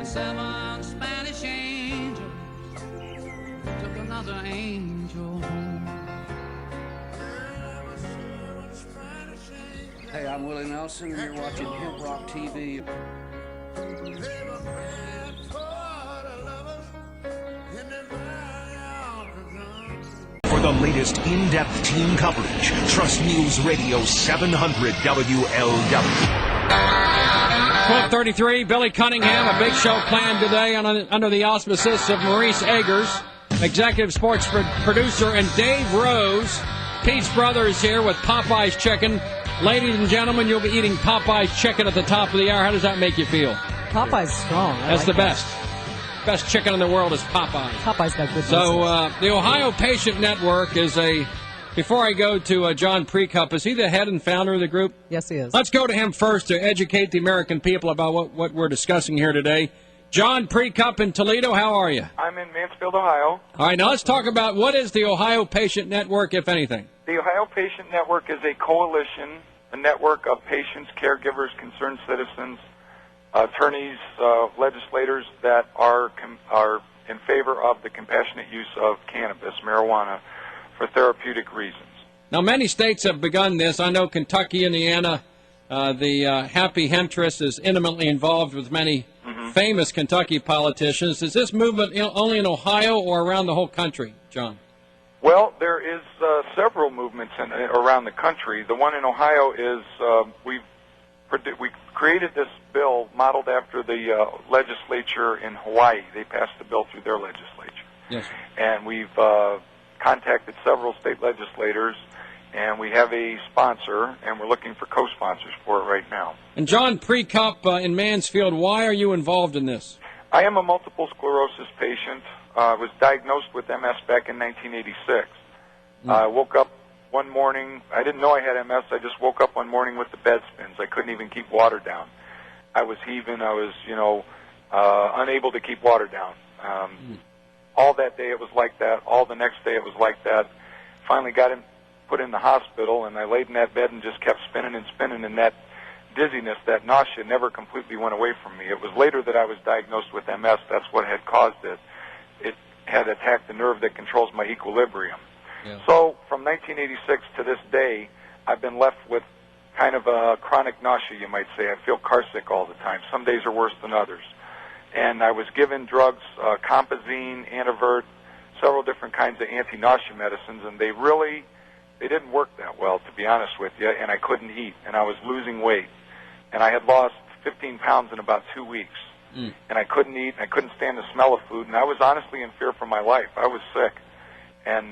and 7 Spanish angels took another angel home. Hey, I'm Willie Nelson, and you're watching Hemp Rock TV. For the latest in-depth team coverage, trust News Radio 700 WLW. 12:33, Billy Cunningham, a big show planned today under the auspices of Maurice Eggers, executive sports producer, and Dave Rose. Pete's brother is here with Popeye's Chicken. Ladies and gentlemen, you'll be eating Popeye's Chicken at the top of the hour. How does that make you feel? Popeye's strong. That's the best. Best chicken in the world is Popeye. Popeye's got good So the Ohio Patient Network is a... Before I go to John Precup, is he the head and founder of the group? Yes, he is. Let's go to him first to educate the American people about what we're discussing here today. John Precup in Toledo, how are you? I'm in Mansfield, Ohio. All right, now let's talk about what is the Ohio Patient Network, if anything. The Ohio Patient Network is a coalition, a network of patients, caregivers, concerned citizens, attorneys, legislators that are in favor of the compassionate use of cannabis, marijuana, for therapeutic reasons. Now, many states have begun this. I know Kentucky, Indiana, the Happy Hemptress is intimately involved with many famous Kentucky politicians. Is this movement only in Ohio or around the whole country, John? Well, there is several movements around the country. The one in Ohio is we created this bill modeled after the legislature in Hawaii. They passed the bill through their legislature. Yes. And we've contacted several state legislators, and we have a sponsor, and we're looking for co-sponsors for it right now. And John Precup in Mansfield, why are you involved in this? I am a multiple sclerosis patient. I was diagnosed with MS back in 1986. I woke up one morning. I didn't know I had MS. I just woke up one morning with the bed spins. I couldn't even keep water down. I was heaving. I was, unable to keep water down. All that day it was like that. All the next day it was like that. Finally got put in the hospital, and I laid in that bed and just kept spinning and spinning, and that dizziness, that nausea never completely went away from me. It was later that I was diagnosed with MS. That's what had caused it. It had attacked the nerve that controls my equilibrium. Yeah. So from 1986 to this day, I've been left with kind of a chronic nausea, you might say. I feel carsick all the time. Some days are worse than others. And I was given drugs, Compazine, Antivert, several different kinds of anti-nausea medicines, and they didn't work that well, to be honest with you, and I couldn't eat, and I was losing weight. And I had lost 15 pounds in about 2 weeks. And I couldn't eat, and I couldn't stand the smell of food, and I was honestly in fear for my life. I was sick, and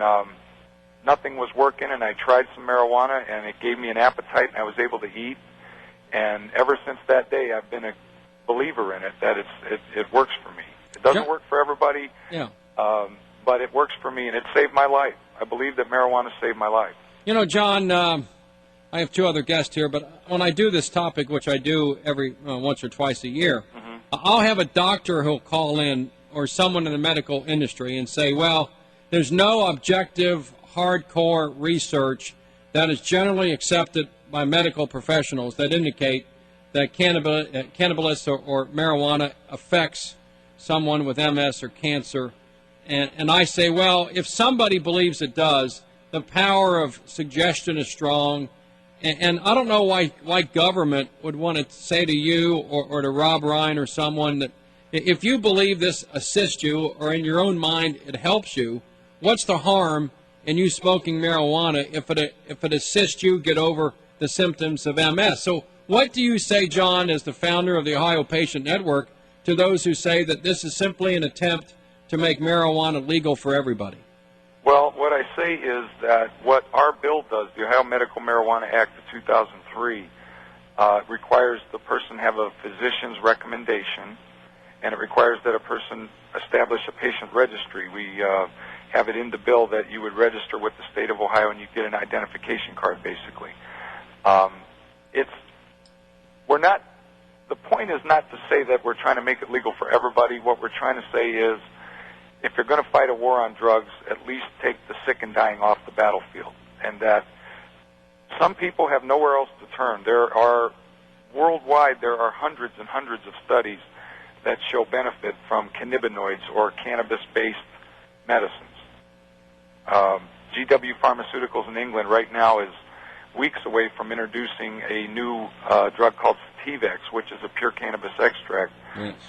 nothing was working, and I tried some marijuana, and it gave me an appetite, and I was able to eat. And ever since that day, I've been a believer in it, that it works for me. It doesn't work for everybody, but it works for me, and it saved my life. I believe that marijuana saved my life. You know, John, I have two other guests here, but when I do this topic, which I do every once or twice a year, I'll have a doctor who'll call in or someone in the medical industry and say, well, there's no objective, hardcore research that is generally accepted by medical professionals that indicate that cannabis or marijuana affects someone with MS or cancer. And I say, well, if somebody believes it does, the power of suggestion is strong. And I don't know why government would want to say to you or to Rob Ryan or someone that if you believe this assists you or in your own mind it helps you, what's the harm in you smoking marijuana if it assists you get over the symptoms of MS? So what do you say, John, as the founder of the Ohio Patient Network, to those who say that this is simply an attempt to make marijuana legal for everybody? Well, what I say is that what our bill does, the Ohio Medical Marijuana Act of 2003, requires the person have a physician's recommendation, and it requires that a person establish a patient registry. We have it in the bill that you would register with the state of Ohio and you get an identification card, basically. The point is not to say that we're trying to make it legal for everybody. What we're trying to say is, if you're going to fight a war on drugs, at least take the sick and dying off the battlefield. And that some people have nowhere else to turn. Worldwide, there are hundreds and hundreds of studies that show benefit from cannabinoids or cannabis-based medicines. GW Pharmaceuticals in England right now is weeks away from introducing a new drug called Sativex, which is a pure cannabis extract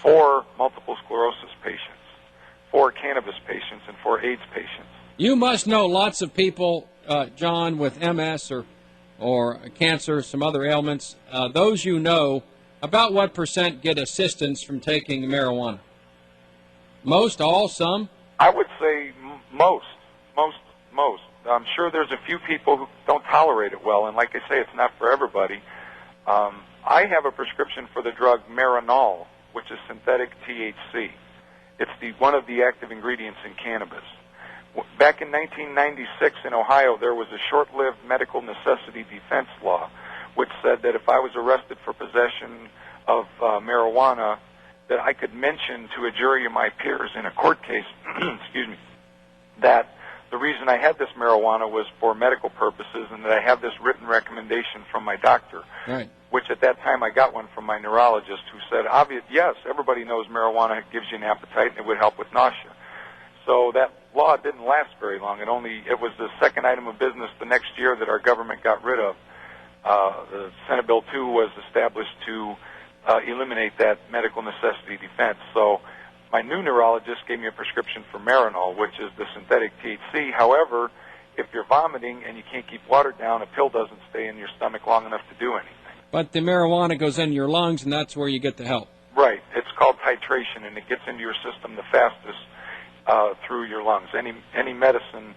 for multiple sclerosis patients, for cannabis patients, and for AIDS patients. You must know lots of people, John, with MS or cancer, some other ailments. Those you know, about what % get assistance from taking marijuana? Most, all, some? I would say most. I'm sure there's a few people who don't tolerate it well, and like I say, it's not for everybody. I have a prescription for the drug Marinol, which is synthetic THC. It's one of the active ingredients in cannabis. Back in 1996 in Ohio, there was a short-lived medical necessity defense law, which said that if I was arrested for possession of marijuana, that I could mention to a jury of my peers in a court case, excuse me, that the reason I had this marijuana was for medical purposes, and that I have this written recommendation from my doctor, right, which at that time I got one from my neurologist, who said, yes, everybody knows marijuana gives you an appetite and it would help with nausea. So that law didn't last very long. It was the second item of business the next year that our government got rid of. The Senate Bill 2 was established to eliminate that medical necessity defense. So my new neurologist gave me a prescription for Marinol, which is the synthetic THC. However, if you're vomiting and you can't keep water down, a pill doesn't stay in your stomach long enough to do anything. But the marijuana goes in your lungs, and that's where you get the help. Right. It's called titration, and it gets into your system the fastest through your lungs. Any medicine,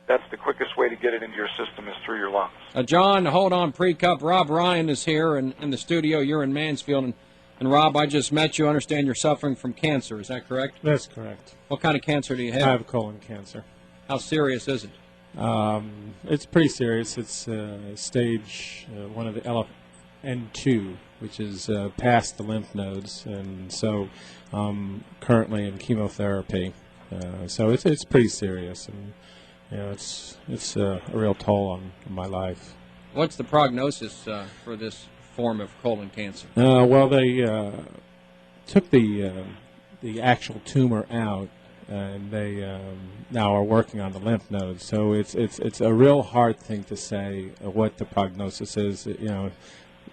that's the quickest way to get it into your system is through your lungs. John, hold on, Precup. Rob Ryan is here in the studio. You're in Mansfield, and Rob, I just met you. I understand you're suffering from cancer. Is that correct? That's correct. What kind of cancer do you have? I have colon cancer. How serious is it? It's pretty serious. It's stage 1 of the LFN2, which is past the lymph nodes, and so currently in chemotherapy. So it's pretty serious, and it's a real toll on my life. What's the prognosis for this form of colon cancer? Well, they took the actual tumor out, and they now are working on the lymph nodes. So it's a real hard thing to say what the prognosis is.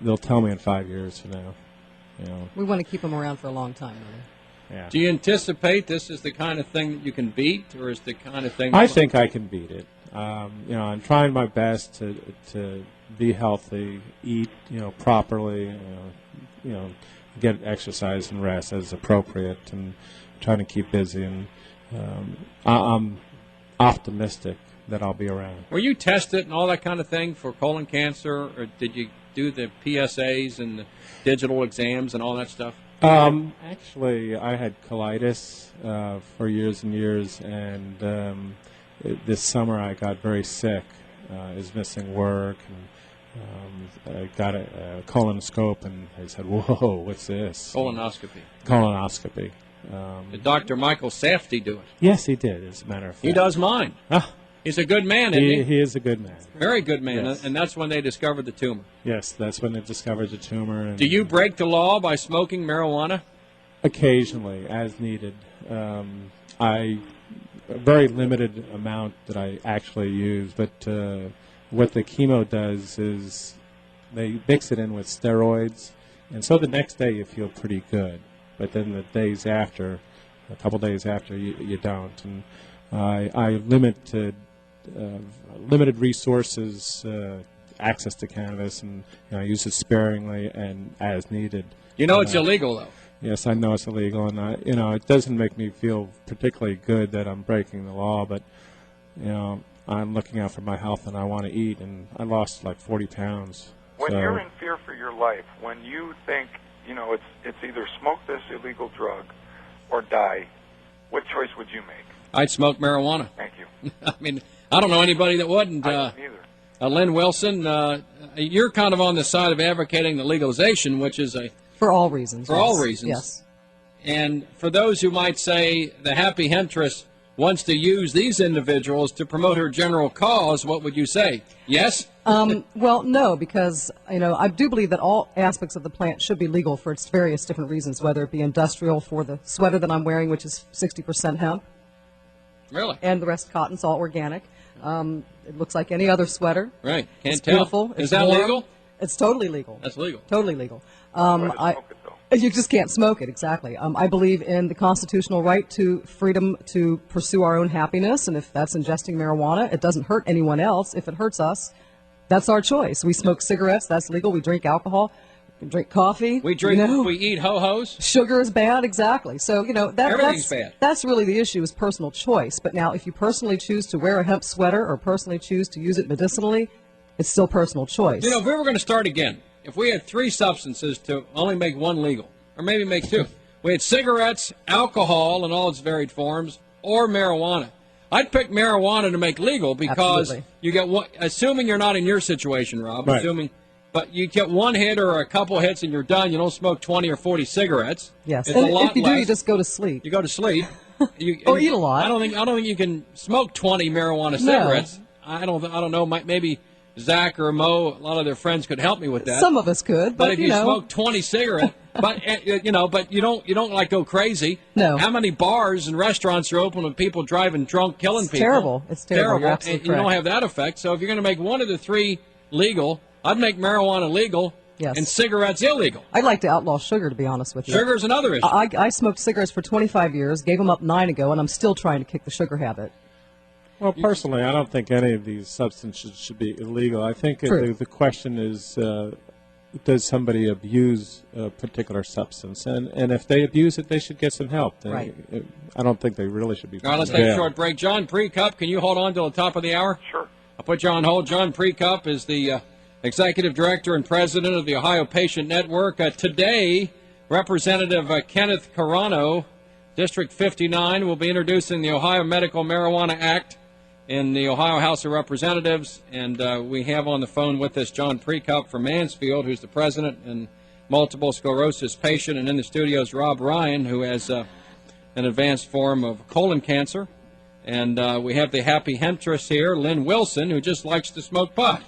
They'll tell me in 5 years from now. We want to keep them around for a long time, really. Yeah. Do you anticipate this is the kind of thing that you can beat, or is the kind of thing? I think I can beat it. I'm trying my best to be healthy, eat properly, get exercise and rest as appropriate, and trying to keep busy. And I'm optimistic that I'll be around. Were you tested and all that kind of thing for colon cancer, or did you do the PSAs and the digital exams and all that stuff? Actually, I had colitis for years and years, and this summer I got very sick. I was missing work, and I got a colonoscope, and I said, "Whoa, what's this?" Colonoscopy. Colonoscopy. Did Dr. Michael Safety do it? Yes, he did, as a matter of fact. He does mine. Ah, he's a good man, isn't he? He is a good man. Very good man, Yes. and that's when they discovered the tumor. Yes, that's when they discovered the tumor. And Do you break the law by smoking marijuana? occasionally, as needed. A very limited amount that I actually use, but what the chemo does is they mix it in with steroids, and so the next day you feel pretty good, but then the days after, a couple days after, you don't. And I limited resources, access to cannabis, and I use it sparingly and as needed. You know it's illegal, though. Yes, I know it's illegal, and it doesn't make me feel particularly good that I'm breaking the law, but I'm looking out for my health, and I want to eat, and I lost like 40 pounds. When so, you're in fear for your life, when you think it's either smoke this illegal drug or die, what choice would you make? I'd smoke marijuana. Thank you. I mean, I don't know anybody that wouldn't. I don't either. Lynn Wilson, you're kind of on the side of advocating the legalization, which is For all reasons. For yes. all reasons. Yes. And for those who might say the happy Hemptress wants to use these individuals to promote her general cause, what would you say? Yes? Well, no, because I do believe that all aspects of the plant should be legal for its various different reasons, whether it be industrial for the sweater that I'm wearing, which is 60% hemp. Really? And the rest cotton, it's all organic. It looks like any other sweater. Right. Can't It's tell. beautiful. Is It's that warm. legal? It's totally legal. That's legal. Totally legal. Smoke it, though. You just can't smoke it, exactly. I believe in the constitutional right to freedom to pursue our own happiness, and if that's ingesting marijuana, it doesn't hurt anyone else. If it hurts us, that's our choice. We smoke cigarettes, that's legal. We drink alcohol. We drink coffee. We drink. We eat ho-hos. Sugar is bad, exactly. So, Everything's bad. That's really the issue, is personal choice. But now, if you personally choose to wear a hemp sweater or personally choose to use it medicinally, it's still personal choice. If we were going to start again, if we had 3 substances to only make 1 legal, or maybe make 2, we had cigarettes, alcohol in all its varied forms, or marijuana. I'd pick marijuana to make legal because Absolutely. you get one, assuming you're not in your situation, Rob, Right. but you get 1 hit or a couple hits and you're done. You don't smoke 20 or 40 cigarettes. Yes, It's and a lot if you do, less. you just go to sleep. You go to sleep. Or eat a lot. I don't think you can smoke 20 marijuana No. cigarettes. I don't know. Maybe Zach or Mo, a lot of their friends could help me with that. Some of us could, but if you smoke 20 cigarettes, but you don't like go crazy. No. How many bars and restaurants are open with people driving drunk, killing people? Terrible. It's terrible. You're absolutely And you don't correct. have that effect. So if you're going to make one of the 3 legal, I'd make marijuana legal. Yes. And cigarettes illegal. I'd like to outlaw sugar, to be honest with you. Sugar's another issue. I smoked cigarettes for 25 years, gave them up 9 ago, and I'm still trying to kick the sugar habit. Well, personally, I don't think any of these substances should be illegal. I think the question is, does somebody abuse a particular substance? And if they abuse it, they should get some help. Right. I don't think they really should be. All right, let's take a short break. John Precup, can you hold on till the top of the hour? Sure. I'll put you on hold. John Precup is the Executive Director and President of the Ohio Patient Network. Today, Representative Kenneth Carano, District 59, will be introducing the Ohio Medical Marijuana Act in the Ohio House of Representatives. And we have on the phone with us John Precup from Mansfield, who's the president and multiple sclerosis patient. And in the studio is Rob Ryan, who has an advanced form of colon cancer. And we have the happy Hemptress here, Lynn Wilson, who just likes to smoke pot.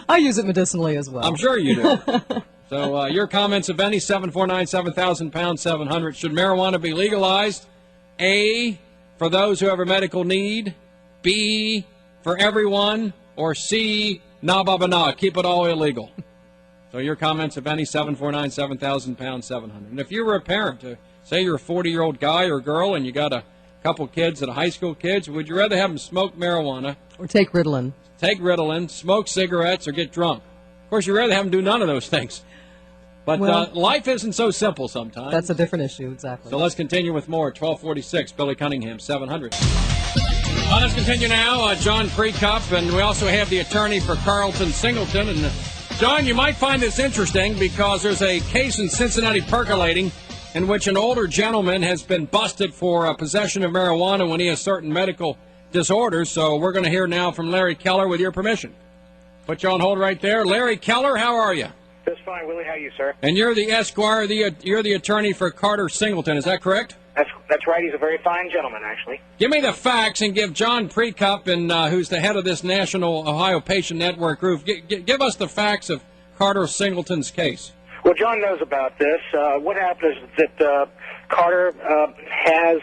I use it medicinally as well. I'm sure you do. So your comments, if any, 749-7000, pound 700. Should marijuana be legalized? A, for those who have a medical need. B, for everyone. Or C, nah, bah, bah, nah, keep it all illegal. So your comments, if any, 749-7000, pound 700. And if you were a parent, say you're a 40-year-old guy or girl and you got a couple kids that are high school kids, would you rather have them smoke marijuana, Or take Ritalin. take Ritalin, smoke cigarettes, or get drunk? Of course, you'd rather have them do none of those things. But Well, life isn't so simple sometimes. That's a different issue, exactly. So let's continue with more. 1246, Billy Cunningham, 700. Let's continue now. John Precup, and we also have the attorney for Carlton Singleton. And John, you might find this interesting because there's a case in Cincinnati percolating in which an older gentleman has been busted for possession of marijuana when he has certain medical disorders. So we're going to hear now from Larry Keller with your permission. Put you on hold right there. Larry Keller, how are you? Just fine, Willie. How are you, sir? And you're the Esquire, you're the attorney for Carter Singleton, is that correct? That's right. He's a very fine gentleman, actually. Give me the facts and give John Precup, and who's the head of this National Ohio Patient Network group, give us the facts of Carter Singleton's case. Well, John knows about this. What happened is that Carter has,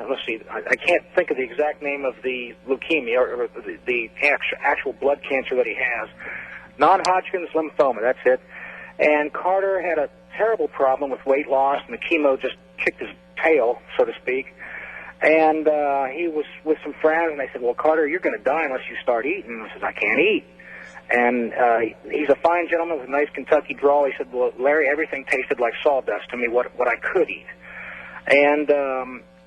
let's see, I can't think of the exact name of the leukemia or the actual blood cancer that he has. Non-Hodgkin's lymphoma, that's it. And Carter had a terrible problem with weight loss, and the chemo just kicked his tail, so to speak. And he was with some friends, and they said, well, Carter, you're going to die unless you start eating. And I said, I can't eat. And he's a fine gentleman with a nice Kentucky drawl. He said, well, Larry, everything tasted like sawdust to me, what I could eat. And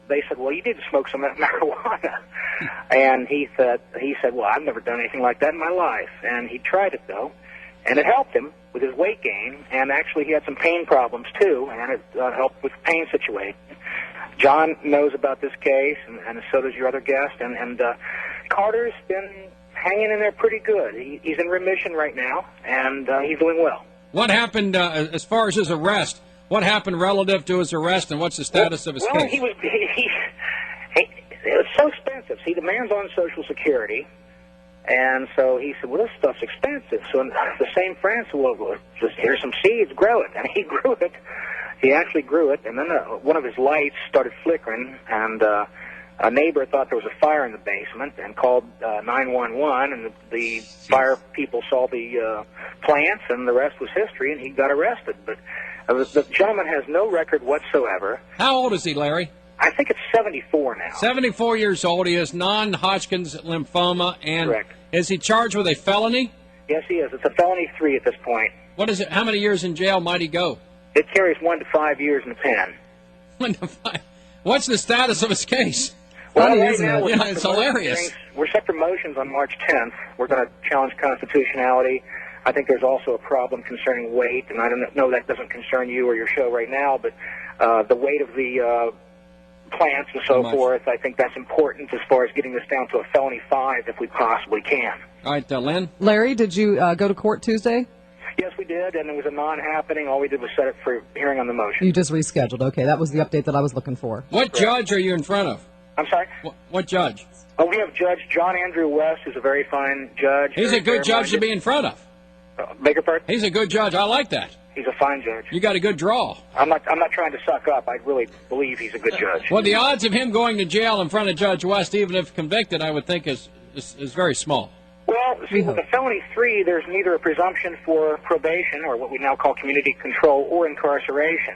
they said, well, you need to smoke some marijuana. And he said, well, I've never done anything like that in my life. And he tried it, though, and it helped him with his weight gain. And actually, he had some pain problems, too, and it helped with the pain situation. John knows about this case, and so does your other guest. And Carter's been hanging in there pretty good. He's in remission right now, and he's doing well. What happened as far as his arrest? What happened relative to his arrest, and what's the status of his case? It was so expensive. See, the man's on Social Security, And so he said, well, this stuff's expensive. So the same friend said, well, just here's some seeds, grow it. And he grew it. He actually grew it, and then one of his lights started flickering, and a neighbor thought there was a fire in the basement and called 911, and the fire people saw the plants, and the rest was history, and he got arrested. But the gentleman has no record whatsoever. How old is he, Larry? I think it's 74 now. 74 years old. He has non-Hodgkin's lymphoma, and Correct. Is he charged with a felony? Yes, he is. It's a felony 3 at this point. What is it? How many years in jail might he go? It carries 1 to 5 years in the pen. 1 to 5. What's the status of his case? Well, Funny, right isn't now it? we're Yeah, set it's for motion hilarious. hearings. We're set for motions on March 10th. We're going to challenge constitutionality. I think there's also a problem concerning weight, and I don't know that doesn't concern you or your show right now, but the weight of the plants and so forth, I think that's important as far as getting this down to a felony 5 if we possibly can. All right, Lynn? Larry, did you go to court Tuesday? Yes, we did, and it was a non-happening. All we did was set it for hearing on the motion. You just rescheduled. Okay, that was the update that I was looking for. What judge are you in front of? I'm sorry? What judge? Oh, we have Judge John Andrew West, who's a very fine judge. He's a good judge to be in front of. Beg your pardon? He's a good judge. I like that. He's a fine judge. You got a good draw. I'm not trying to suck up. I really believe he's a good judge. Well, the odds of him going to jail in front of Judge West, even if convicted, I would think is very small. Well, see, with a felony 3, there's neither a presumption for probation, or what we now call community control, or incarceration.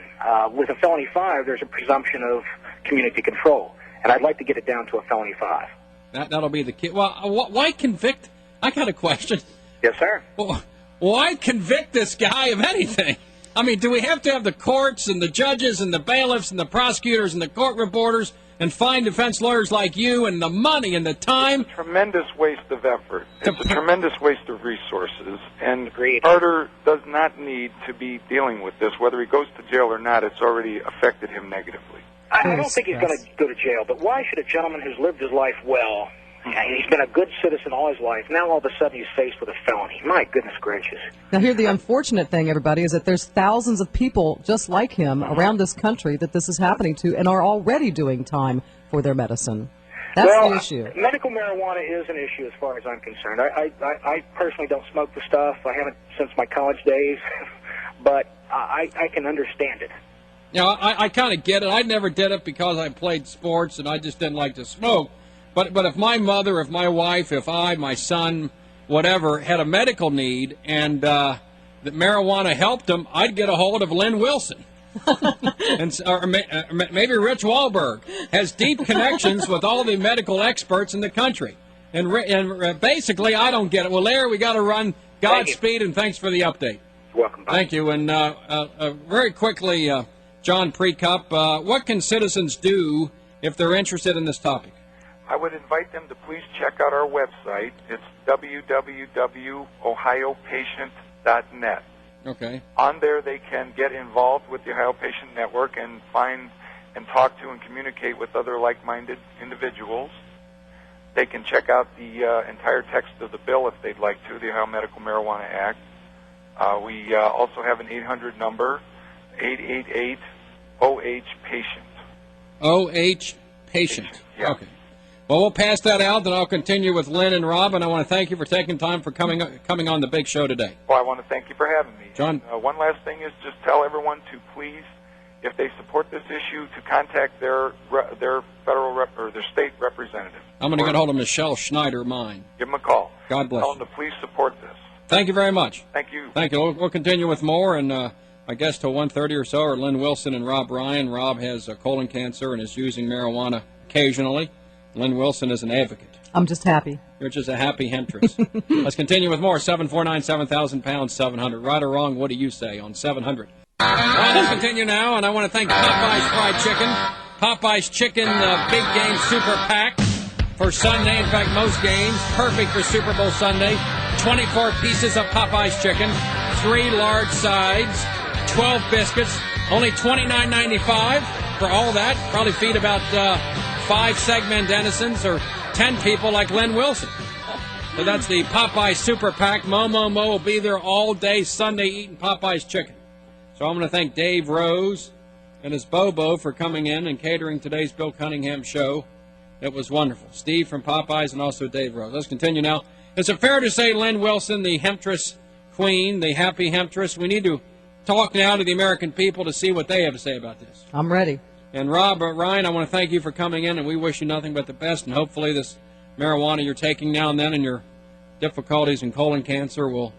With a felony 5, there's a presumption of community control, and I'd like to get it down to a felony 5. That'll be the key. Well, why convict? I got a question. Yes, sir. Well, why convict this guy of anything? I mean, do we have to have the courts and the judges and the bailiffs and the prosecutors and the court reporters and fine defense lawyers like you and the money and the time? Tremendous waste of effort. It's a tremendous waste of resources. And Agreed. Carter does not need to be dealing with this. Whether he goes to jail or not, it's already affected him negatively. I don't think he's going to go to jail, but why should a gentleman who's lived his life well, and he's been a good citizen all his life, now all of a sudden he's faced with a felony? My goodness gracious. Now, here, the unfortunate thing, everybody, is that there's thousands of people just like him around this country that this is happening to and are already doing time for their medicine. That's the issue. Medical marijuana is an issue as far as I'm concerned. I personally don't smoke the stuff. I haven't since my college days, but I can understand it. You know, I kind of get it. I never did it because I played sports and I just didn't like to smoke. But if my mother, if my wife, if I, my son, whatever, had a medical need and that marijuana helped them, I'd get a hold of Lynn Wilson. or maybe Rich Wahlberg has deep connections with all the medical experts in the country. And basically, I don't get it. Well, Larry, we got to run. Godspeed, and thanks for the update. Welcome. Thank you. And very quickly, John Precup, what can citizens do if they're interested in this topic? I would invite them to please check out our website. It's www.ohiopatient.net. Okay. On there, they can get involved with the Ohio Patient Network and find and talk to and communicate with other like-minded individuals. They can check out the entire text of the bill if they'd like to, the Ohio Medical Marijuana Act. We also have an 800 number, 888-OH-PATIENT. OH-PATIENT. Yeah. Okay. Well, we'll pass that out, then I'll continue with Lynn and Rob, and I want to thank you for taking time for coming on the big show today. Well, I want to thank you for having me. John? One last thing is just tell everyone to please, if they support this issue, to contact their federal rep or their state representative. I'm going to get hold of Michelle Schneider, mine. Give them a call. God bless Tell them to please support this. Thank you very much. Thank you. Thank you. We'll continue with more, and I guess till 1:30 or so are Lynn Wilson and Rob Ryan. Rob has colon cancer and is using marijuana occasionally. Lynn Wilson is an advocate. I'm just happy. You're just a happy Hemptress. Let's continue with more. 749-7000 700. Right or wrong, what do you say on 700? All right, let's continue now, and I want to thank Popeye's Fried Chicken. Popeye's Chicken Big Game Super Pack for Sunday. In fact, most games. Perfect for Super Bowl Sunday. 24 pieces of Popeye's Chicken. 3 large sides. 12 biscuits. Only $29.95 for all that. Probably feed about 5 Segman denizens or 10 people like Lynn Wilson. So that's the Popeye Super Pack. Mo will be there all day Sunday eating Popeye's chicken. So I'm going to thank Dave Rose and his Bobo for coming in and catering today's Bill Cunningham show. It was wonderful. Steve from Popeyes and also Dave Rose. Let's continue now. Is it fair to say Lynn Wilson, the Hemptress queen, the happy Hemptress, we need to talk now to the American people to see what they have to say about this? I'm ready. And Rob, Ryan, I want to thank you for coming in, and we wish you nothing but the best, and hopefully this marijuana you're taking now and then and your difficulties in colon cancer will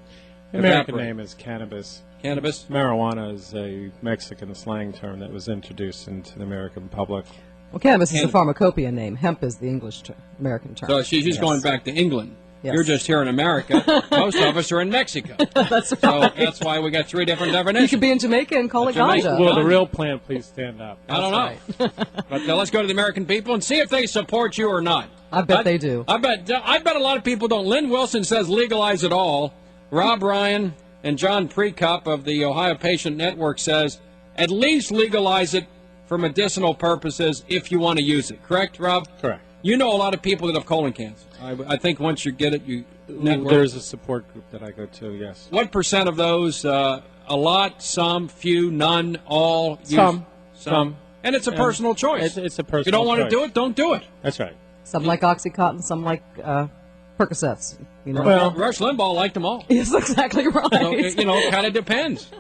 The American evaporate. name is cannabis. Cannabis? Marijuana is a Mexican slang term that was introduced into the American public. Well, cannabis is a pharmacopoeia name. Hemp is the English American term. So she's just going back to England. Yes. You're just here in America. Most of us are in Mexico. That's right. So that's why we got three different You definitions. could be in Jamaica and call it Jamaica. ganja. Will the real plant please stand up? I don't know. But let's go to the American people and see if they support you or not. I bet they do. I bet a lot of people don't. Lynn Wilson says legalize it all. Rob Ryan and John Precup of the Ohio Patient Network says at least legalize it for medicinal purposes if you want to use it. Correct, Rob? Correct. You know a lot of people that have colon cancer. I think once you get it, you network. There's a support group that I go to, yes. What percent of those, a lot, some, few, none, all? Some. And it's a personal choice. It's a personal If you don't want to choice. do it, don't do it. That's right. Some like Oxycontin, some like Percocets. You know? Well, Rush Limbaugh liked them all. Yes, exactly right. So, it kind of depends.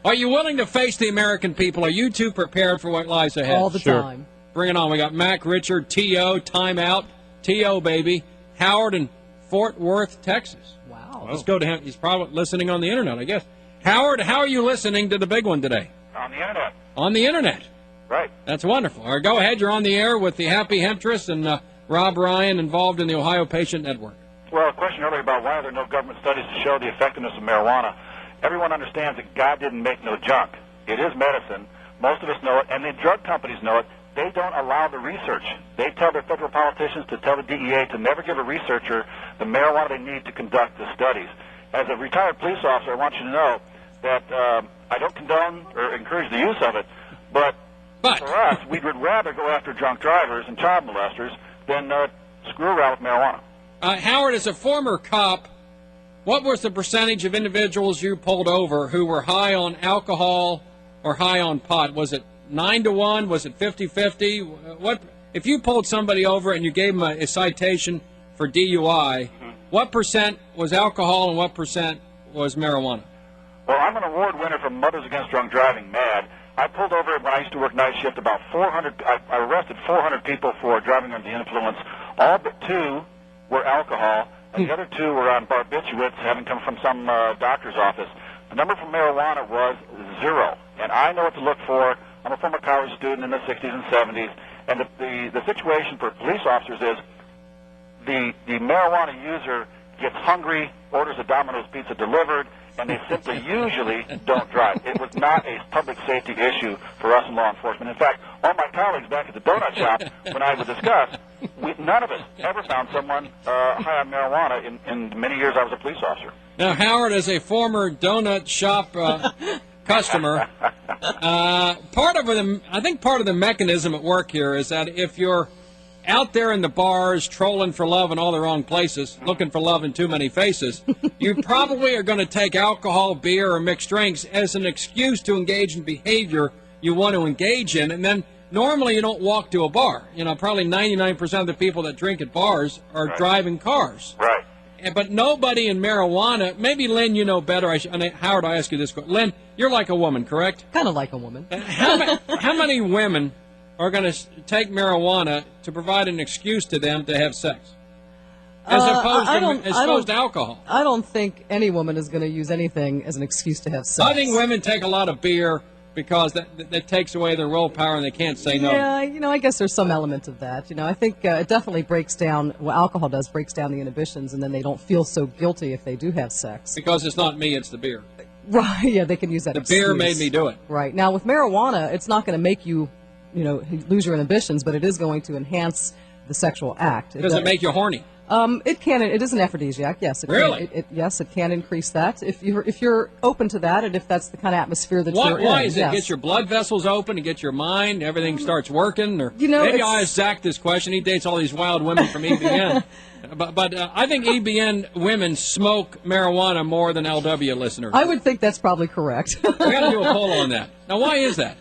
Are you willing to face the American people? Are you two prepared for what lies ahead? All the time. Bring it on. We got Mac, Richard, T.O., Timeout, T.O., baby, Howard in Fort Worth, Texas. Wow. Let's go to him. He's probably listening on the Internet, I guess. Howard, how are you listening to the big one today? On the Internet. On the Internet. Right. That's wonderful. All right, go ahead. You're on the air with the Happy Hemptress and Rob Ryan involved in the Ohio Patient Network. Well, a question earlier about why are there no government studies to show the effectiveness of marijuana. Everyone understands that God didn't make no junk. It is medicine. Most of us know it, and the drug companies know it. They don't allow the research. They tell their federal politicians to tell the DEA to never give a researcher the marijuana they need to conduct the studies. As a retired police officer, I want you to know that I don't condone or encourage the use of it, but for us, we would rather go after drunk drivers and child molesters than screw around with marijuana. Howard, as a former cop, what was the percentage of individuals you pulled over who were high on alcohol or high on pot? Was it 9-1? Was it 50-50? What if you pulled somebody over and you gave them a citation for DUI? What percent was alcohol and what percent was marijuana? Well, I'm an award winner from Mothers Against Drunk Driving, MAD. I pulled over when I used to work night shift about 400. I arrested 400 people for driving under the influence. All but 2 were alcohol, and the other 2 were on barbiturates, having come from some doctor's office. The number for marijuana was 0, and I know what to look for. I'm a former college student in the 60s and 70s, and the situation for police officers is the marijuana user gets hungry, orders a Domino's pizza delivered, and they simply usually don't drive. It was not a public safety issue for us in law enforcement. In fact, all my colleagues back at the donut shop, when I would discuss, none of us ever found someone high on marijuana in the many years I was a police officer. Now, Howard, as a former donut shop customer, I think part of the mechanism at work here is that if you're out there in the bars trolling for love in all the wrong places, looking for love in too many faces, you probably are going to take alcohol, beer, or mixed drinks as an excuse to engage in behavior you want to engage in, and then normally you don't walk to a bar. Probably 99% of the people that drink at bars are driving cars. Right. But nobody in marijuana, maybe Lynn, you know better. Howard, I ask you this question. Lynn, you're like a woman, correct? Kind of like a woman. How many women are going to take marijuana to provide an excuse to them to have sex, as opposed to alcohol? I don't think any woman is going to use anything as an excuse to have sex. I think women take a lot of beer because that takes away their willpower and they can't say no. Yeah, I guess there's some element of that. I think it definitely breaks down, alcohol breaks down the inhibitions, and then they don't feel so guilty if they do have sex. Because it's not me, it's the beer. Right, yeah, they can use that excuse. The beer made me do it. Right. Now, with marijuana, it's not going to make you lose your inhibitions, but it is going to enhance the sexual act. Does it make you horny? It can. It is an aphrodisiac. Yes. Really? Yes, it can increase that if you're open to that, and if that's the kind of atmosphere that you're in. Why is it? Yes. Get your blood vessels open and get your mind. Everything starts working. Or maybe I'll ask Zach this question. He dates all these wild women from EBN. But I think EBN women smoke marijuana more than LW listeners. I would think that's probably correct. We got to do a poll on that. Now, why is that?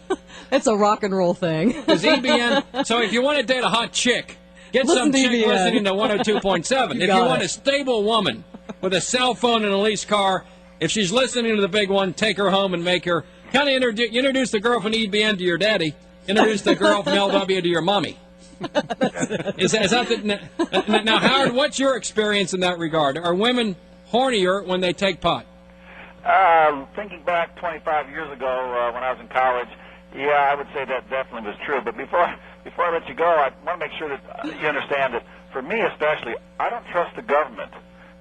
It's a rock and roll thing. Because EBN. So if you want to date a hot chick, Get Listen some to chick EBN. listening to 102.7. If you got want it. a stable woman with a cell phone and a leased car, if she's listening to the big one, take her home and make her kind of introduce the girl from EBN to your daddy. Introduce the girl from LW to your mommy. Is that the, now, Howard, what's your experience in that regard? Are women hornier when they take pot? Thinking back 25 years ago when I was in college, yeah, I would say that definitely was true. But before I let you go, I want to make sure that you understand that for me especially, I don't trust the government.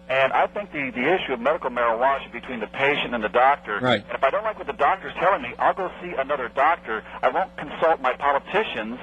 And I think the issue of medical marijuana should be between the patient and the doctor. Right. And if I don't like what the doctor's telling me, I'll go see another doctor. I won't consult my politicians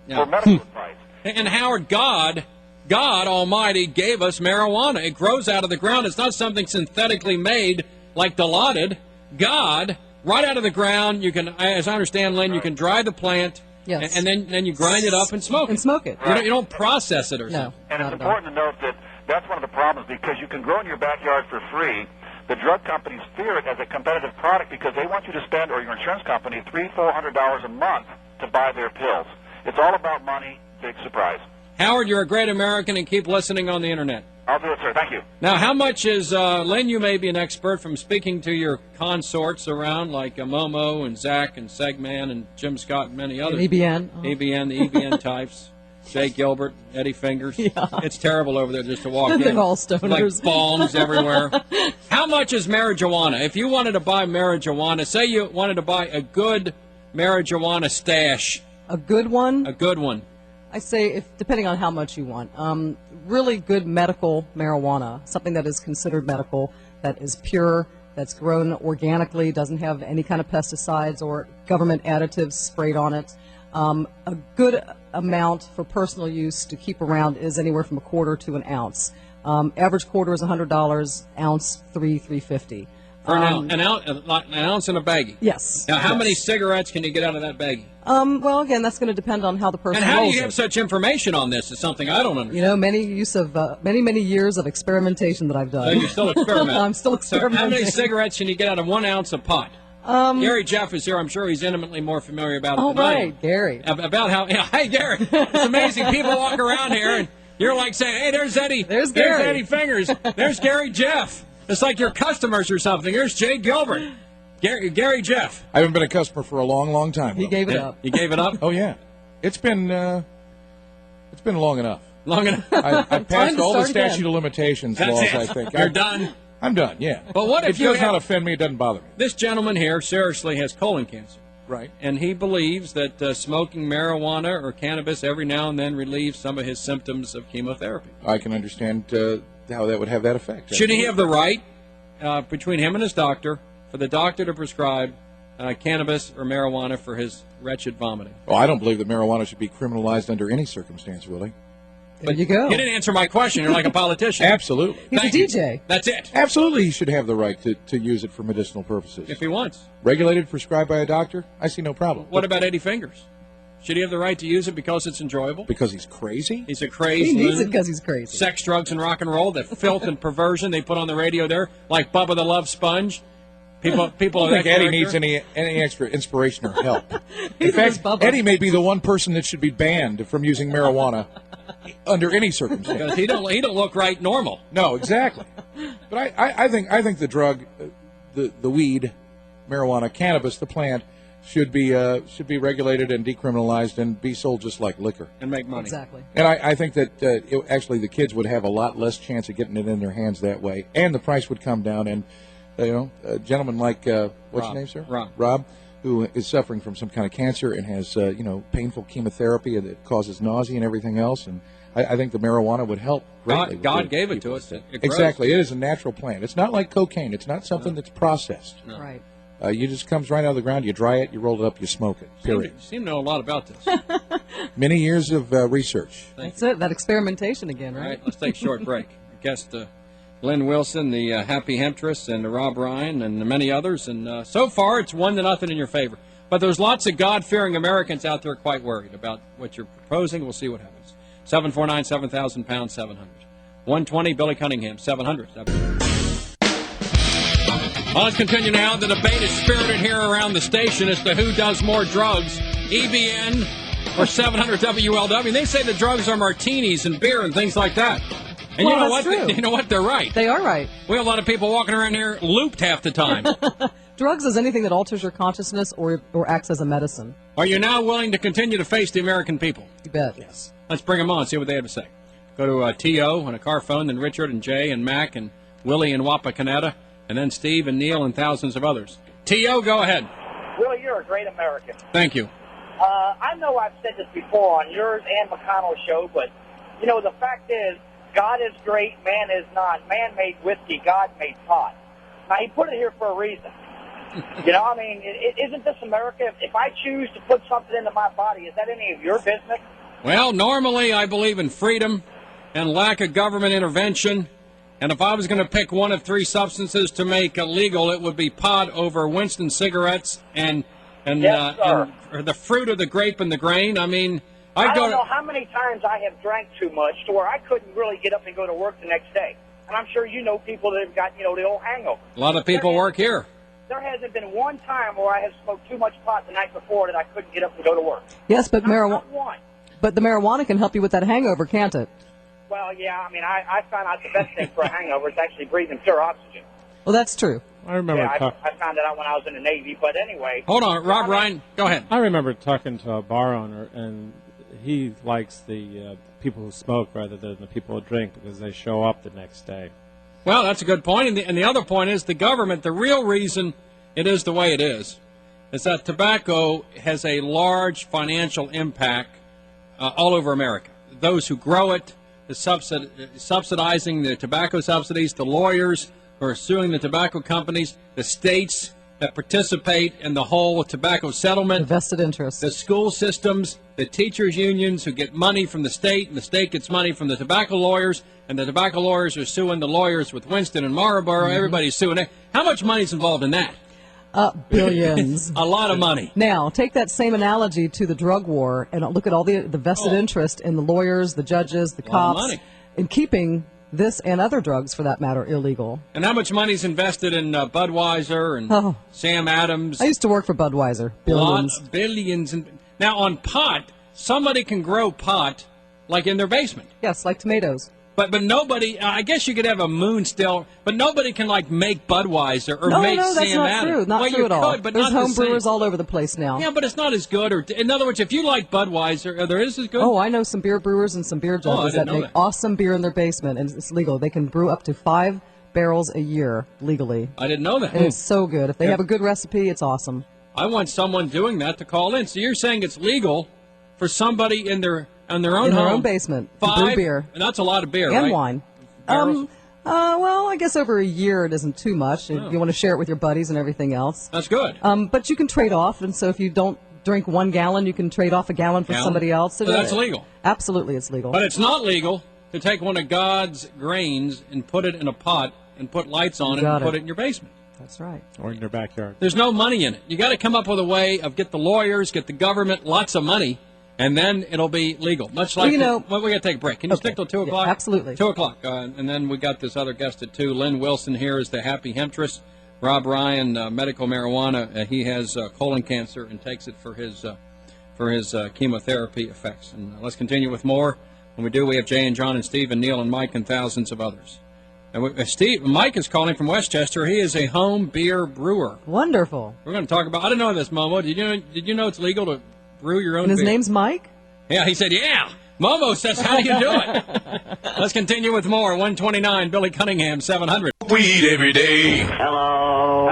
for medical advice. And Howard, God Almighty gave us marijuana. It grows out of the ground. It's not something synthetically made like Dilaudid. God, right out of the ground, you can, as I understand, Lynn, you can dry the plant, Yes. and then you grind it up and smoke it. And smoke it. You don't process it or something. And it's important to note that that's one of the problems because you can grow in your backyard for free. The drug companies fear it as a competitive product because they want you to spend, or your insurance company, $300-400 a month to buy their pills. It's all about money. Big surprise. Howard, you're a great American, and keep listening on the Internet. I'll do it, sir. Thank you. Now, how much is, Lynn, you may be an expert from speaking to your consorts around like Momo and Zach and Segman and Jim Scott and many others. And EBN. EBN, the EBN types. Jay Gilbert, Eddie Fingers. Yeah. It's terrible over there just to walk in. They're all stoners. Like bongs everywhere. How much is marijuana? If you wanted to buy marijuana, say you wanted to buy a good marijuana stash. A good one? A good one. I say, depending on how much you want. Really good medical marijuana, something that is considered medical, that is pure, that's grown organically, doesn't have any kind of pesticides or government additives sprayed on it. A good amount for personal use to keep around is anywhere from a quarter to an ounce. Average quarter is $100, ounce $350. For an ounce in a baggie. Yes. Now, how yes. many cigarettes can you get out of that baggie? Well, again, that's going to depend on how the person And how do rolls you it. have such information on this? Is something I don't understand. You know, many years of experimentation that I've done. So you're still experimenting. I'm still experimenting. So how many cigarettes can you get out of 1 ounce of pot? Gary Jeff is here. I'm sure he's intimately more familiar about it Oh, than I am. right, Gary. About how, hey, Gary, it's amazing. People walk around here, and you're like saying, hey, there's Eddie. There's Gary. Eddie Fingers. There's Gary Jeff. It's like your customers or something. There's Jay Gilbert. Gary Jeff. I haven't been a customer for a long, long time. He gave it up. You gave it up? Oh, yeah. It's been long enough. Long enough. I've passed all the start again. statute of limitations That's laws, it. I think. You're done? I'm done, yeah. But what if it does not offend me, it doesn't bother me. This gentleman here seriously has colon cancer. Right. And he believes that smoking marijuana or cannabis every now and then relieves some of his symptoms of chemotherapy. I can understand how that would have that effect. Should he have the right, between him and his doctor, for the doctor to prescribe cannabis or marijuana for his wretched vomiting? Well, I don't believe that marijuana should be criminalized under any circumstance, Willie. There you go. You didn't answer my question. You're like a politician. Absolutely. He's Thank a you. DJ. That's it. Absolutely, he should have the right to use it for medicinal purposes. If he wants. Regulated, prescribed by a doctor, I see no problem. What about Eddie Fingers? Should he have the right to use it because it's enjoyable? Because he's crazy? He's a crazy He needs it loon. because he's crazy. Sex, drugs, and rock and roll, the filth and perversion they put on the radio there, like Bubba the Love Sponge. People I of don't that think Eddie character. needs any extra inspiration or help. In Neither does fact, Bubba. Eddie may be the one person that should be banned from using marijuana under any circumstance. Because he don't look right normal. No, exactly. But I think the drug, the weed, marijuana, cannabis, the plant, should be regulated and decriminalized and be sold just like liquor. And make money. Exactly. And I think that actually the kids would have a lot less chance of getting it in their hands that way, and the price would come down. And a gentleman like what's Rob. your name, sir? Rob. Who is suffering from some kind of cancer and has painful chemotherapy that causes nausea and everything else, and I think the marijuana would help greatly. God gave it to us. It grows. Exactly. It is a natural plant. It's not like cocaine. It's not something that's processed. No. Right. You just comes right out of the ground. You dry it. You roll it up. You smoke it. Period. You seem to know a lot about this. Many years of research. That's it. That experimentation again, All right? right, let's take a short break. Guest Lynn Wilson, the Happy Hemptress, and Rob Ryan, and many others. And so far, it's 1-0 in your favor. But there's lots of God-fearing Americans out there quite worried about what you're proposing. We'll see what happens. 749-7000 pound 700. 120 Billy Cunningham 700. Well, let's continue now. The debate is spirited here around the station as to who does more drugs, EBN or 700 WLW. And they say the drugs are martinis and beer and things like that. And Well, you know that's what? true. You know what? They're right. They are right. We have a lot of people walking around here looped half the time. Drugs is anything that alters your consciousness or acts as a medicine. Are you now willing to continue to face the American people? You bet. Yes. Let's bring them on, see what they have to say. Go to T.O. on a car phone, then Richard and Jay and Mac and Willie and Wapakoneta, and then Steve and Neil and thousands of others. T.O., go ahead. Willie, you're a great American. Thank you. I know I've said this before on yours and McConnell's show, but, you know, the fact is, God is great, man is not. Man made whiskey, God made pot. Now, he put it here for a reason. You know, I mean, isn't this America? If I choose to put something into my body, is that any of your business? Well, normally I believe in freedom and lack of government intervention. And if I was going to pick one of three substances to make illegal, it would be pot over Winston cigarettes and the fruit of the grape and the grain. I mean, I don't know how many times I have drank too much to where I couldn't really get up and go to work the next day. And I'm sure you know people that have got, you know, the old hangover. A lot of people work here. There hasn't been one time where I have smoked too much pot the night before that I couldn't get up and go to work. Yes, but Not one. But the marijuana can help you with that hangover, can't it? Well, yeah, I mean, I found out the best thing for a hangover is actually breathing pure oxygen. Well, that's true. I remember. Yeah, I found that out when I was in the Navy. But anyway. Hold on, Rob Ryan, go ahead. I remember talking to a bar owner, and he likes the people who smoke rather than the people who drink because they show up the next day. Well, that's a good point. And the other point is the government, the real reason it is the way it is that tobacco has a large financial impact all over America. Those who grow it, the subsidizing the tobacco subsidies, the lawyers who are suing the tobacco companies, the states that participate in the whole tobacco settlement, the vested interests, the school systems, the teachers' unions who get money from the state, and the state gets money from the tobacco lawyers, and the tobacco lawyers are suing the lawyers with Winston and Marlboro. Mm-hmm. Everybody's suing it. How much money is involved in that? Billions. A lot of money. Now, take that same analogy to the drug war and look at all the vested interest in the lawyers, the judges, the cops, in keeping this and other drugs, for that matter, illegal. And how much money is invested in Budweiser and Sam Adams? I used to work for Budweiser. Billions. Billions. Now, on pot, somebody can grow pot, like in their basement. Yes, like tomatoes. But nobody, I guess you could have a moon still, but nobody can, like, make Budweiser or make that's Sam not Adams. true. Not well, true you at all. could, but There's not home the same. brewers all over the place now. Yeah, but it's not as good. Or in other words, if you like Budweiser, there is as good. Oh, I know some beer brewers and some beer judges that make awesome beer in their basement, and it's legal. They can brew up to 5 barrels a year legally. I didn't know that. And it's so good. If they have a good recipe, it's awesome. I want someone doing that to call in. So you're saying it's legal for somebody in their own home, in their own basement, to 5 brew beer, and that's a lot of beer, and right? wine. Barrels? Well, I guess over a year it isn't too much. If you want to share it with your buddies and everything else. That's good. But you can trade off, and so if you don't drink 1 gallon, you can trade off a gallon for somebody else. So that's legal. Absolutely, it's legal. But it's not legal to take one of God's grains and put it in a pot and put lights on it and put it in your basement. That's right. Or in your backyard. There's no money in it. You got to come up with a way of get the lawyers, get the government lots of money, and then it'll be legal. Much like, we got to take a break. Can you stick till 2 o'clock? Yeah, absolutely. 2 o'clock. And then we got this other guest at 2. Lynn Wilson here is the happy Hemptress. Rob Ryan, medical marijuana. He has colon cancer and takes it for his chemotherapy effects. And let's continue with more. When we do, we have Jay and John and Steve and Neil and Mike and thousands of others. And Mike is calling from Westchester. He is a home beer brewer. Wonderful. We're going to talk about. I didn't know this, Momo. Did you know it's legal to brew your own and his beer? name's Mike? Yeah, he said, yeah. Momo says, how do you do it? Let's continue with more. 129, Billy Cunningham, 700. Weed every day. Hello.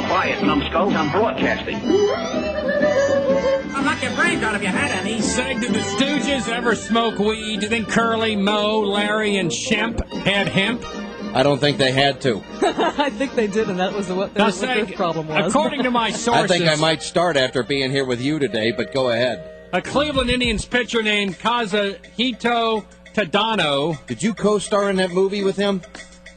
Quiet, numbskulls. I'm broadcasting. I'll knock your brains out if you had any. Seg, did the Stooges ever smoke weed? Do you think Curly, Moe, Larry, and Shemp had hemp? I don't think they had to. I think they did, and that was what their problem was. According to my sources... I think I might start after being here with you today, but go ahead. A Cleveland Indians pitcher named Kazuhito Tadano... Did you co-star in that movie with him?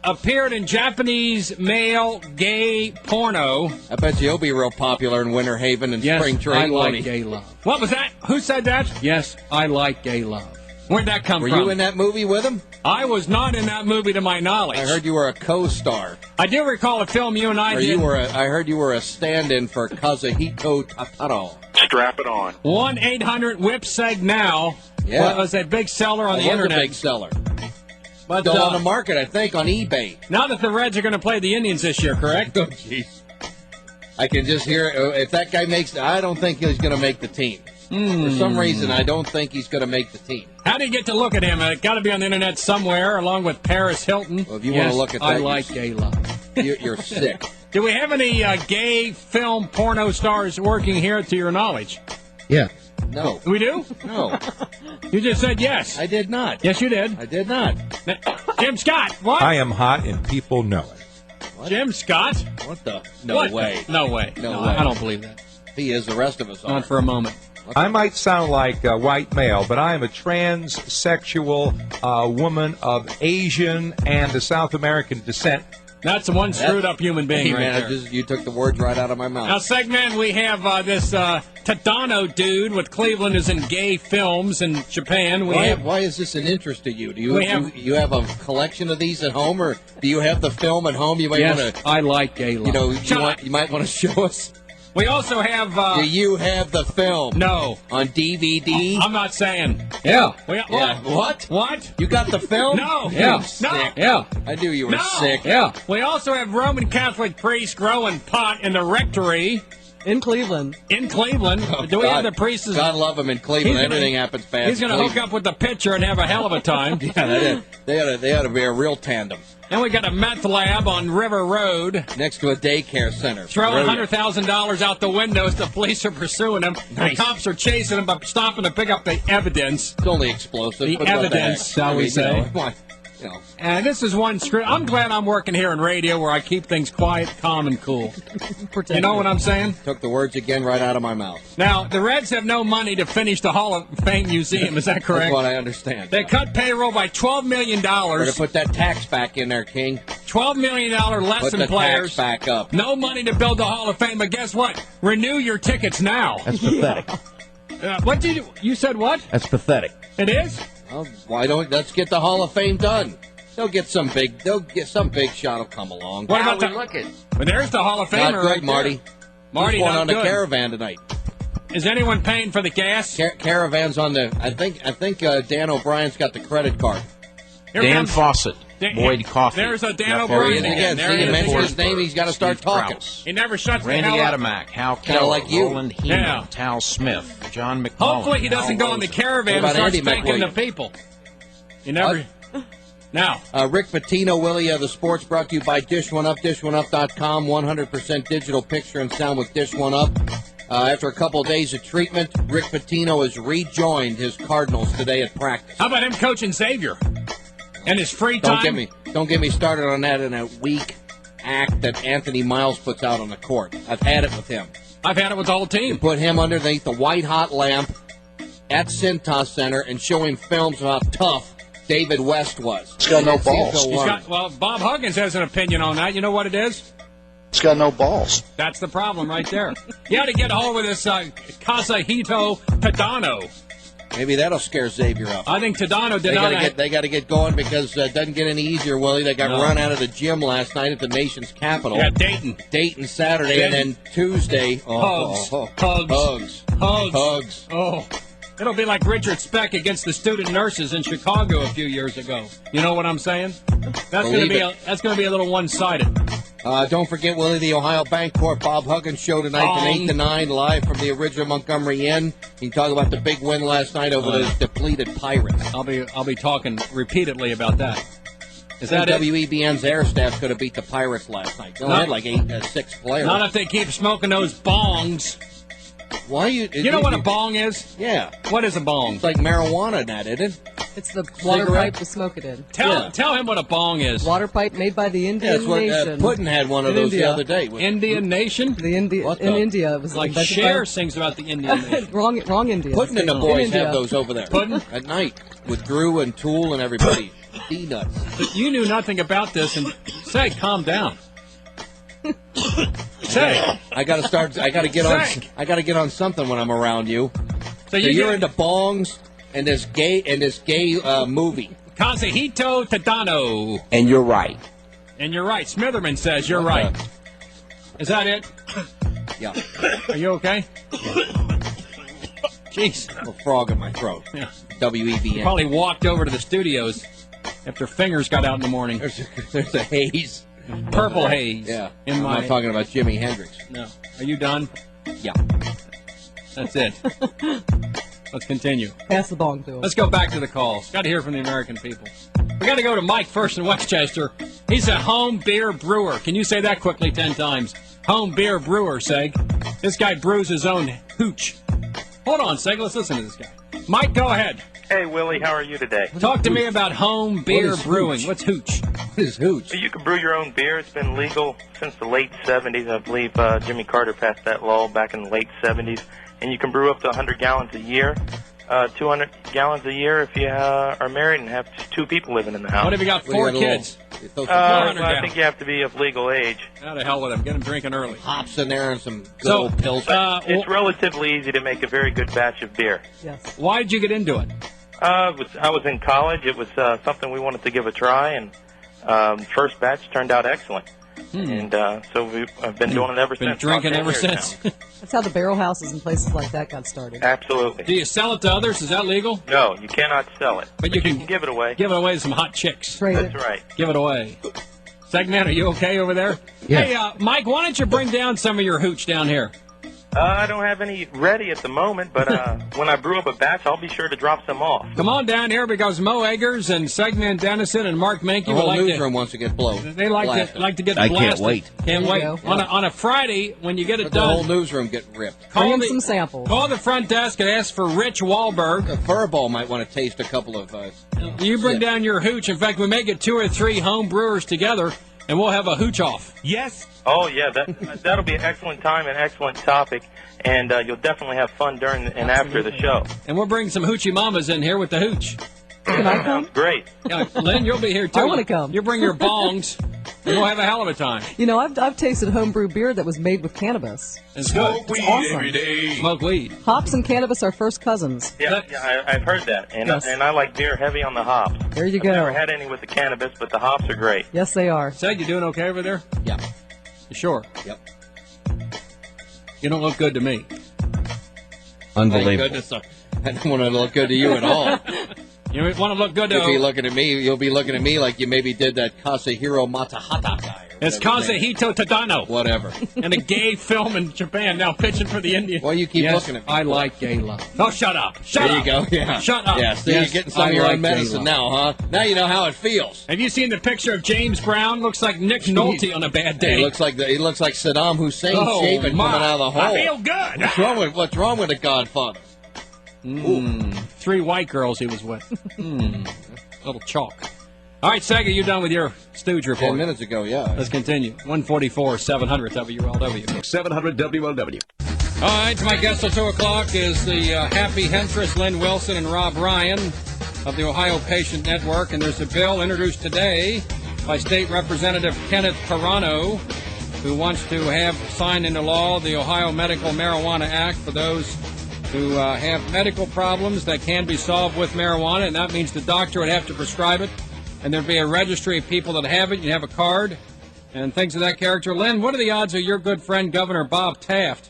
Appeared in Japanese male gay porno. I bet you he'll be real popular in Winter Haven and Spring Trade. I like gay love. What was that? Who said that? Yes, I like gay love. Where'd that come from? Were you in that movie with him? I was not in that movie to my knowledge. I heard you were a co-star. I do recall a film you and I did. I heard you were a stand-in for Kazuhito Tataro. Strap it on. 1-800-WHIP-SEG-NOW. Yeah. Well, it was a big seller on the internet. A big seller. But, still on the market, I think, on eBay. Now that the Reds are going to play the Indians this year, correct? Oh, jeez. I can just hear it. If that guy I don't think he's going to make the team. For some reason, I don't think he's going to make the team. How do you get to look at him? It's got to be on the internet somewhere, along with Paris Hilton. Well, if you want to look at that, I like gay love. You're sick. Do we have any gay film porno stars working here, to your knowledge? Yeah. No. We do? No. You just said yes. I did not. Yes, you did. I did not. Jim Scott, what? I am hot and people know it. What? Jim Scott? What the? No way. No way. No way. I don't believe that. He is. The rest of us are. Not for a moment. I might sound like a white male, but I am a transsexual woman of Asian and South American descent. That's one screwed-up human being right there. You took the words right out of my mouth. Now, Segman, we have this Tadano dude with Cleveland is in gay films in Japan. Why is this an interest to you? Do you have a collection of these at home, or do you have the film at home? You might want to. I like gay love. You might want to show us. We also have. Do you have the film? No. On DVD? I'm not saying. Yeah. What? What? You got the film? No. Yeah. No. Yeah. I knew you were sick. Yeah. We also have Roman Catholic priests growing pot in the rectory. In Cleveland. In Cleveland. Oh, Do we have the priests? God love him in Cleveland. Everything happens fast. He's going to hook up with the pitcher and have a hell of a time. Yeah, they ought to be a real tandem. Then we got a meth lab on River Road. Next to a daycare center. Throwing $100,000 out the windows. The police are pursuing him. Nice. The cops are chasing him, but stopping to pick up the evidence. It's only explosive. The evidence, shall we say. And this is one screw. I'm glad I'm working here in radio where I keep things quiet, calm, and cool. You know what I'm saying? Took the words again right out of my mouth. Now, the Reds have no money to finish the Hall of Fame Museum. Is that correct? That's what I understand. They cut payroll by $12 million. Better put that tax back in there, King. $12 million less put in the players. Tax back up. No money to build the Hall of Fame, but guess what? Renew your tickets now. That's pathetic. What did you said? What? That's pathetic. It is. Well, let's get the Hall of Fame done. They'll get some big shot will come along. What about looking? But there's the Hall of Famer. Not good, right Marty. There. Marty, going not on good. the caravan tonight. Is anyone paying for the gas? Caravan's on the. I think Dan O'Brien's got the credit card. Dan Fawcett. Boyd Coffee. There's a Dan O'Brien again. See, you mention his name, he's got to start talking. He never shuts Randy the hell up. Adamack, Hal Keller, like you. Roland Heenan, Tal Smith, John McMullen. Hopefully he doesn't go in the caravan and start spanking the people. You never. Now. Rick Pitino, Willie, the sports brought to you by Dish One Up, DishOneUp.com, 100% digital picture and sound with Dish One Up. After a couple of days of treatment, Rick Pitino has rejoined his Cardinals today at practice. How about him coaching Xavier? And his free time? Don't get me started on that in a weak act that Anthony Miles puts out on the court. I've had it with him. I've had it with the whole team. You put him underneath the white-hot lamp at Cintas Center and show him films of how tough David West was. He's got no balls. Well, Bob Huggins has an opinion on that. You know what it is? He's got no balls. That's the problem right there. You got to get a hold of this Kazuhito Tadano. Maybe that'll scare Xavier up. I think Tadano did They got to get going because it doesn't get any easier, Willie. They got run out of the gym last night at the nation's capital. Yeah, Dayton. Dayton Saturday, and then Tuesday. Hugs. Oh. It'll be like Richard Speck against the student nurses in Chicago a few years ago. You know what I'm saying? That's going to be a little one-sided. Don't forget, Willie, the Ohio Bancorp Bob Huggins show tonight from 8 to 9, live from the original Montgomery Inn. You can talk about the big win last night over the depleted Pirates. I'll be talking repeatedly about that. Is that WEBN's air staff could have beat the Pirates last night. They only had 6 players. Not if they keep smoking those bongs. Why you know what a bong is? Yeah. What is a bong? It's like marijuana, isn't it? It's the water pipe to smoke it in. Tell him what a bong is. Water pipe made by the Indian Nation. Puddin had one of those the other day. Indian Nation? In India. It was like Cher sings about the Indian Nation. wrong India. Puddin and the boys have those over there. Puddin? At night with Drew and Tool and everybody. D-nuts. But you knew nothing about this, and say, calm down. Say, I got to get on something when I'm around you. So you're into bongs and this gay movie. Kazuhito Tadano. And you're right. And you're right. Smitherman says you're right. Is that it? Yeah. Are you okay? Jeez. A little frog in my throat. Yeah. WEBN. Probably walked over to the studios after fingers got out in the morning. There's a haze. Purple haze. Yeah. I'm not talking about Jimi Hendrix. No. Are you done? Yeah. That's it. Let's continue. Pass the bong to him. Let's go back to the calls. Got to hear from the American people. We got to go to Mike first in Westchester. He's a home beer brewer. Can you say that quickly 10 times? Home beer brewer, Seg. This guy brews his own hooch. Hold on, Seg. Let's listen to this guy. Mike, go ahead. Hey, Willie, how are you today? Talk to me about home beer brewing. hooch? What's hooch? What is hooch? You can brew your own beer. It's been legal since the late 70s. I believe Jimmy Carter passed that law back in the late 70s. And you can brew up to 100 gallons a year. 200 gallons a year if you are married and have 2 people living in the house. What if you got 4 kids? I think you have to be of legal age. How the hell with them? Get them drinking early. Hops in there and some good old pills. It's relatively easy to make a very good batch of beer. Yes. Why did you get into it? I was in college. It was something we wanted to give a try, and first batch turned out excellent. And so I've been doing it ever since. Been drinking About 10 ever years since. now. That's how the barrel houses and places like that got started. Absolutely. Do you sell it to others? Is that legal? No, you cannot sell it. But you can give it away. Give it away to some hot chicks. That's right. Give it away. Segman, are you okay over there? Yeah. Hey, Mike, why don't you bring down some of your hooch down here? I don't have any ready at the moment, but when I brew up a batch, I'll be sure to drop some off. Come on down here because Mo Eggers and Segman Dennison and Mark Mankey The would whole like newsroom wants to get blown. They like to get I blasted. can't wait. Can't There wait. you go. On a Friday when you get it Let done. the whole newsroom get ripped. Bring in some samples. Call the front desk and ask for Rich Wahlberg. The Furball might want to taste a couple of. You bring down your hooch. In fact, we may get 2 or 3 home brewers together, and we'll have a hooch off. Yes. Oh, yeah, that'll be an excellent time and excellent topic, and you'll definitely have fun during and after the show. And we'll bring some hoochie mamas in here with the hooch. Can I come? Great. Yeah, Lynn, you'll be here too. I wanna come. You bring your bongs, and we'll have a hell of a time. You know, I've tasted homebrew beer that was made with cannabis. It's good. It's awesome. Smoke weed. Hops and cannabis are first cousins. Yeah, I've heard that, and Yes. and I like beer heavy on the hops. There you go. I've never had any with the cannabis, but the hops are great. Yes, they are. Said you doing okay over there? Yeah. You sure? Yep. You don't look good to me. Unbelievable. Thank goodness, I don't want to look good to you at all. You want to look good to You'll be looking at me. You'll be looking at me like you maybe did that Kazuhiro Matahata guy. It's Kazuhito Tadano. Whatever. And a gay film in Japan now pitching for the Indians. Well, you keep Yes, looking at me. I like gay love. Oh, shut up. Shut there up. you go. Yeah. Shut up. Yeah. So you're getting some of your own medicine now, huh? Now you know how it feels. Have you seen the picture of James Brown? Looks like Nick Nolte on a bad day. He looks like Saddam Hussein shaving my. coming out of the hole. I feel good. What's wrong with the Godfather? 3 white girls he was with. Little chalk. All right, Sega, you done with your stooge report? 10 minutes ago, yeah. Let's continue. 144, 700 WLW. 700 WLW. All right, my guest till 2 o'clock is the happy Hemptress, Lynn Wilson, and Rob Ryan of the Ohio Patient Network. And there's a bill introduced today by State Representative Kenneth Carano, who wants to have signed into law the Ohio Medical Marijuana Act for those who have medical problems that can be solved with marijuana, and that means the doctor would have to prescribe it, and there'd be a registry of people that have it. You'd have a card and things of that character. Lynn, what are the odds of your good friend Governor Bob Taft,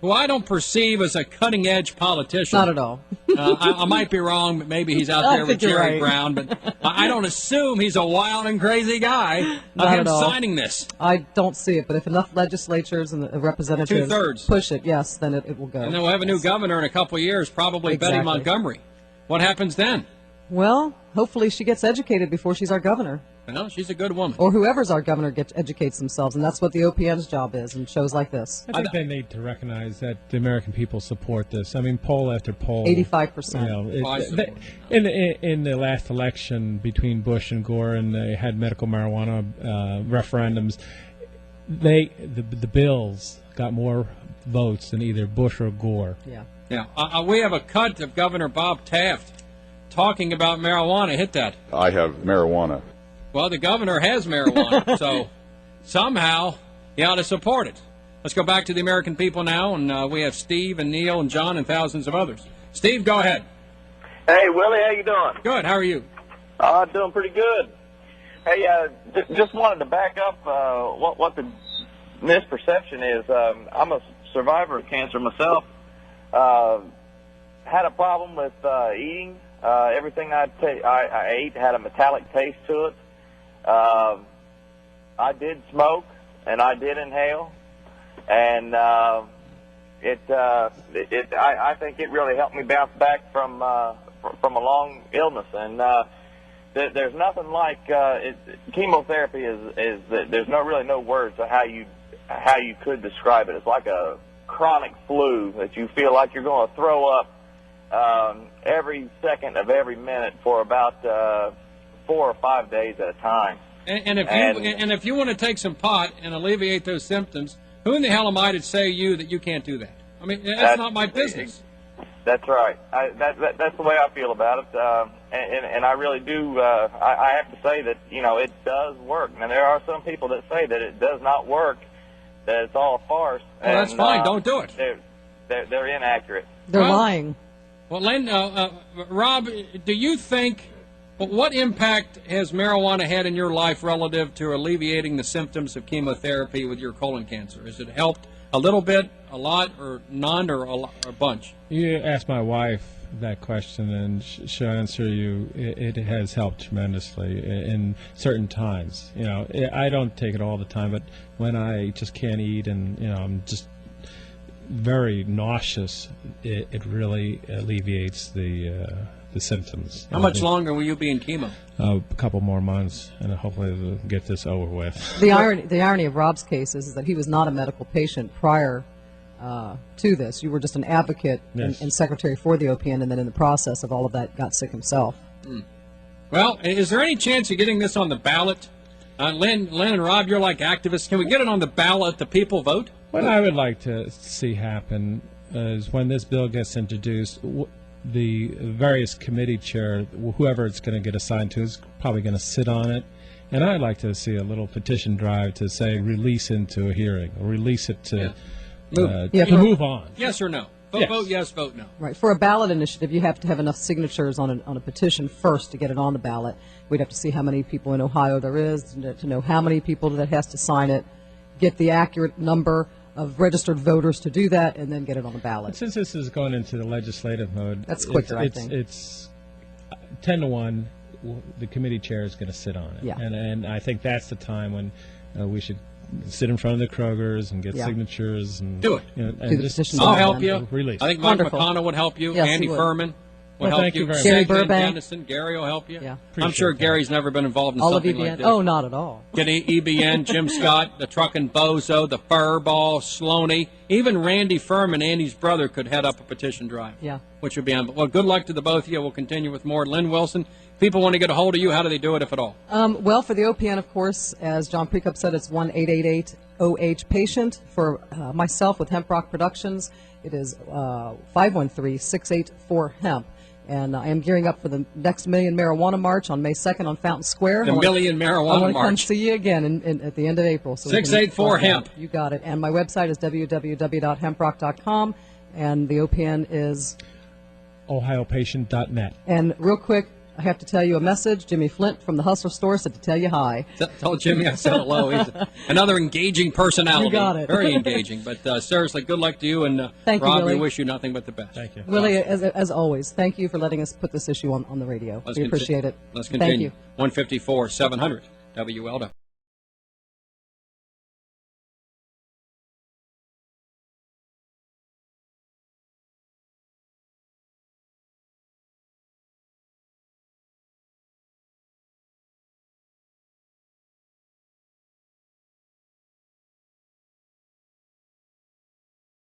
who I don't perceive as a cutting-edge politician? Not at all. I might be wrong, but maybe he's out I there with think you're Jerry right. Brown, but I don't assume he's a wild and crazy guy of Not him at all. signing this. I don't see it, but if enough legislatures and representatives 2/3 push it, yes, then it will go. And then we'll have a new governor in a couple of years, probably Betty Exactly. Montgomery. What happens then? Well, hopefully she gets educated before she's our governor. No, she's a good woman. Or whoever's our governor educates themselves, and that's what the OPM's job is in shows like this. I think they need to recognize that the American people support this. I mean, poll after poll. 85%. You know, in the last election between Bush and Gore, and they had medical marijuana referendums, the bills got more votes than either Bush or Gore. Yeah. Yeah. We have a cut of Governor Bob Taft talking about marijuana. Hit that. I have marijuana. Well, the governor has marijuana, so somehow he ought to support it. Let's go back to the American people now, and we have Steve and Neil and John and thousands of others. Steve, go ahead. Hey, Willie, how you doing? Good. How are you? Doing pretty good. Hey, just wanted to back up what the misperception is. I'm a survivor of cancer myself. Had a problem with eating. Everything I ate had a metallic taste to it. I did smoke, and I did inhale, and I think it really helped me bounce back from a long illness. And there's nothing like chemotherapy. Is there's really no words of how you could describe it. It's like a chronic flu that you feel like you're going to throw up every second of every minute for about 4 or 5 days at a time. And if you want to take some pot and alleviate those symptoms, who in the hell am I to say that you can't do that? I mean, that's not my business. That's right. That's the way I feel about it, and I really do. I have to say that it does work. Now there are some people that say that it does not work, that it's all a farce. Well, that's fine. Don't do it. They're inaccurate. They're lying. Well, Len, Rob, do you think? What impact has marijuana had in your life relative to alleviating the symptoms of chemotherapy with your colon cancer? Has it helped a little bit, a lot, or none, or a bunch? You ask my wife that question, and she'll answer you. It has helped tremendously in certain times. I don't take it all the time, but when I just can't eat and I'm just very nauseous, it really alleviates the symptoms. How much longer will you be in chemo? A couple more months, and hopefully we'll get this over with. The irony of Rob's case is that he was not a medical patient prior to this. You were just an advocate and secretary for the OPN, and then in the process of all of that, got sick himself. Well, is there any chance of getting this on the ballot? Len and Rob, you're like activists. Can we get it on the ballot? The people vote? What I would like to see happen is when this bill gets introduced, the various committee chair, whoever it's going to get assigned to, is probably going to sit on it. And I'd like to see a little petition drive to say release into a hearing, or release it to move on. Yes or no? Vote yes, vote no. Right. For a ballot initiative, you have to have enough signatures on a petition first to get it on the ballot. We'd have to see how many people in Ohio there is, to know how many people that has to sign it, get the accurate number of registered voters to do that, and then get it on the ballot. Since this is going into the legislative mode, that's quicker, I think. It's 10-1. The committee chair is going to sit on it, and I think that's the time when we should sit in front of the Krogers and get signatures and do it. I'll help you. Release. I think Mike McConnell would help you. Yes, Andy Furman will help you. Gary Burbank. Dennison, Gary will help you. Yeah. I'm sure Gary's never been involved in all something of EBN. like this. Oh, not at all. Get EBN, Jim Scott, the Truckin' Bozo, the Furball, Sloaney, even Randy Furman, Andy's brother, could head up a petition drive. Yeah. Which would be on. Well, good luck to the both of you. We'll continue with more. Len Wilson, if people want to get a hold of you, how do they do it, if at all? Well, for the OPN, of course, as John Precup said, it's 1-888-OH-PATIENT. For myself with Hemp Rock Productions, it is 513-684-HEMP. And I am gearing up for the next Million Marijuana March on May 2nd on Fountain Square. The Million Marijuana I want to come March. see you again at the end of April. So 684-HEMP. You got it. And my website is www.hemprock.com. And the OPN is OhioPatient.net. And real quick, I have to tell you a message. Jimmy Flint from the Hustler Store said to tell you hi. Tell Jimmy I said hello. He's another engaging personality. You got it. Very engaging. But seriously, good luck to you. And thank you, Rob, Willie. we wish you nothing but the best. Thank you. Willie, as always, thank you for letting us put this issue on the radio. We appreciate it. Let's continue. Thank you. 154-700 WLW.